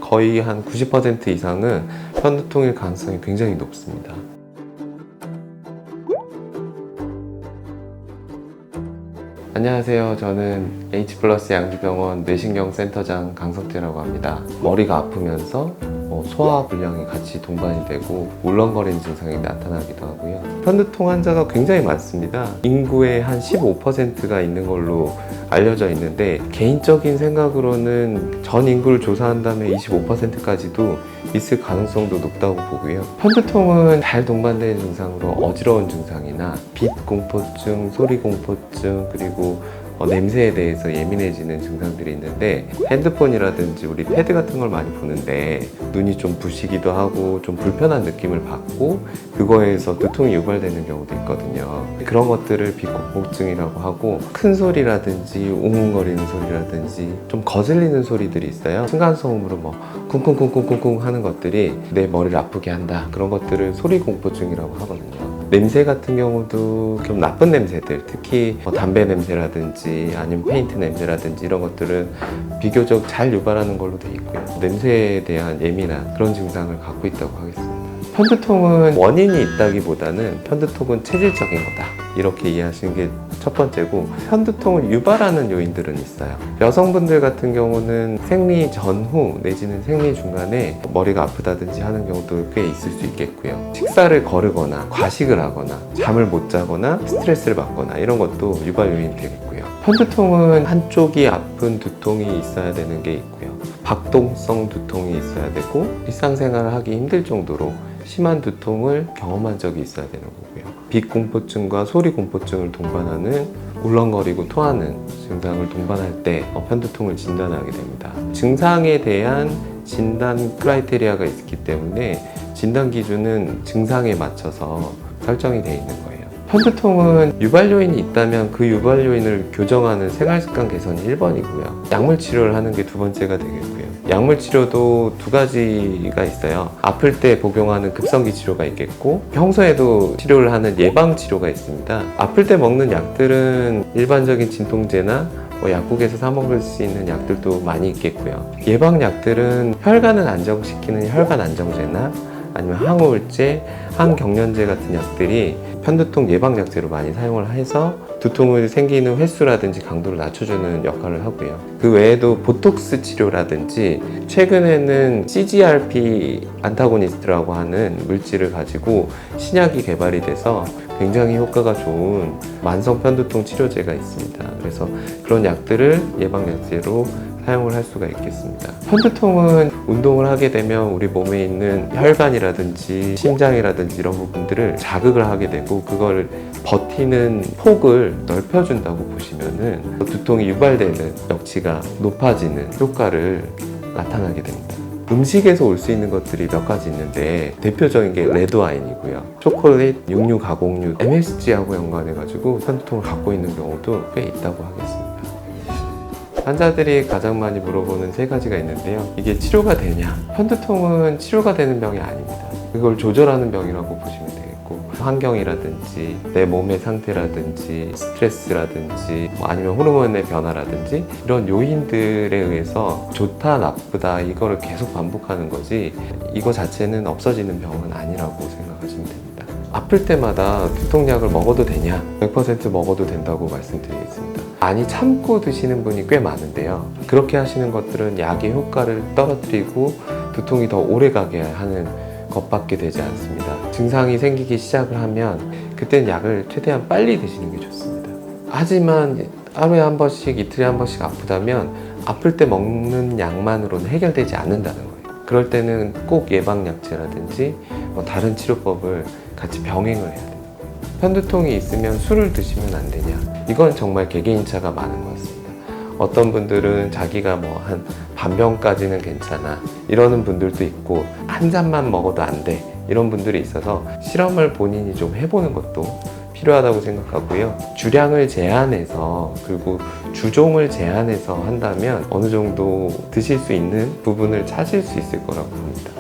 거의 한 90% 이상은 편두통일 가능성이 굉장히 높습니다. 안녕하세요. 저는 H플러스 양주병원 뇌신경센터장 강석재라고 합니다. 머리가 아프면서 소화불량이 같이 동반이 되고 울렁거리는 증상이 나타나기도 하고요. 편두통 환자가 굉장히 많습니다. 인구의 한 15%가 있는 걸로 알려져 있는데, 개인적인 생각으로는 전 인구를 조사한 다음에 25%까지도 있을 가능성도 높다고 보고요. 편두통은 잘 동반되는 증상으로 어지러운 증상이나 빛 공포증, 소리 공포증, 그리고 냄새에 대해서 예민해지는 증상들이 있는데, 핸드폰이라든지 우리 패드 같은 걸 많이 보는데 눈이 좀 부시기도 하고 좀 불편한 느낌을 받고 그거에서 두통이 유발되는 경우도 있거든요. 그런 것들을 빛공포증이라고 하고, 큰 소리라든지 웅웅거리는 소리라든지 좀 거슬리는 소리들이 있어요. 층간소음으로 쿵쿵쿵쿵쿵쿵 하는 것들이 내 머리를 아프게 한다, 그런 것들을 소리공포증이라고 하거든요. 냄새 같은 경우도 좀 나쁜 냄새들, 특히 담배 냄새라든지 아니면 페인트 냄새라든지 이런 것들은 비교적 잘 유발하는 걸로 돼 있고요. 냄새에 대한 예민한 그런 증상을 갖고 있다고 하겠습니다. 편두통은 원인이 있다기보다는 편두통은 체질적인 거다, 이렇게 이해하시는 게 첫 번째고, 편두통을 유발하는 요인들은 있어요. 여성분들 같은 경우는 생리 전후 내지는 생리 중간에 머리가 아프다든지 하는 경우도 꽤 있을 수 있겠고요. 식사를 거르거나 과식을 하거나 잠을 못 자거나 스트레스를 받거나 이런 것도 유발 요인이 되겠고요. 편두통은 한쪽이 아픈 두통이 있어야 되는 게 있고요. 박동성 두통이 있어야 되고, 일상생활을 하기 힘들 정도로 심한 두통을 경험한 적이 있어야 되는 거고요. 빛공포증과 소리공포증을 동반하는 울렁거리고 토하는 증상을 동반할 때 편두통을 진단하게 됩니다. 증상에 대한 진단 크라이테리아가 있기 때문에 진단 기준은 증상에 맞춰서 설정이 되어 있는 거예요. 편두통은 유발 요인이 있다면 그 유발 요인을 교정하는 생활습관 개선이 1번이고요. 약물 치료를 하는 게 두 번째가 되겠고요. 약물 치료도 두 가지가 있어요. 아플 때 복용하는 급성기 치료가 있겠고, 평소에도 치료를 하는 예방 치료가 있습니다. 아플 때 먹는 약들은 일반적인 진통제나 약국에서 사 먹을 수 있는 약들도 많이 있겠고요. 예방 약들은 혈관을 안정시키는 혈관 안정제나 아니면 항우울제, 항경련제 같은 약들이 편두통 예방약제로 많이 사용을 해서 두통을 생기는 횟수라든지 강도를 낮춰주는 역할을 하고요. 그 외에도 보톡스 치료라든지, 최근에는 CGRP 안타고니스트라고 하는 물질을 가지고 신약이 개발이 돼서 굉장히 효과가 좋은 만성 편두통 치료제가 있습니다. 그래서 그런 약들을 예방약제로 사용을 할 수가 있겠습니다. 편두통은 운동을 하게 되면 우리 몸에 있는 혈관이라든지 심장이라든지 이런 부분들을 자극을 하게 되고, 그걸 버티는 폭을 넓혀준다고 보시면은 두통이 유발되는 역치가 높아지는 효과를 나타나게 됩니다. 음식에서 올 수 있는 것들이 몇 가지 있는데, 대표적인 게 레드와인이고요. 초콜릿, 육류, 가공류, MSG하고 연관해가지고 편두통을 갖고 있는 경우도 꽤 있다고 하겠습니다. 환자들이 가장 많이 물어보는 세 가지가 있는데요. 이게 치료가 되냐? 편두통은 치료가 되는 병이 아닙니다. 그걸 조절하는 병이라고 보시면 되겠고, 환경이라든지 내 몸의 상태라든지 스트레스라든지 아니면 호르몬의 변화라든지 이런 요인들에 의해서 좋다 나쁘다 이거를 계속 반복하는 거지, 이거 자체는 없어지는 병은 아니라고 생각하시면 됩니다. 아플 때마다 두통약을 먹어도 되냐? 100% 먹어도 된다고 말씀드리겠습니다. 많이 참고 드시는 분이 꽤 많은데요. 그렇게 하시는 것들은 약의 효과를 떨어뜨리고 두통이 더 오래가게 하는 것밖에 되지 않습니다. 증상이 생기기 시작을 하면 그때는 약을 최대한 빨리 드시는 게 좋습니다. 하지만 하루에 한 번씩, 이틀에 한 번씩 아프다면 아플 때 먹는 약만으로는 해결되지 않는다는 거예요. 그럴 때는 꼭 예방약제라든지 다른 치료법을 같이 병행을 해야 돼요. 편두통이 있으면 술을 드시면 안 되냐? 이건 정말 개개인차가 많은 것 같습니다. 어떤 분들은 자기가 한 반병까지는 괜찮아 이러는 분들도 있고, 한 잔만 먹어도 안 돼 이런 분들이 있어서 실험을 본인이 좀 해보는 것도 필요하다고 생각하고요. 주량을 제한해서, 그리고 주종을 제한해서 한다면 어느 정도 드실 수 있는 부분을 찾을 수 있을 거라고 봅니다.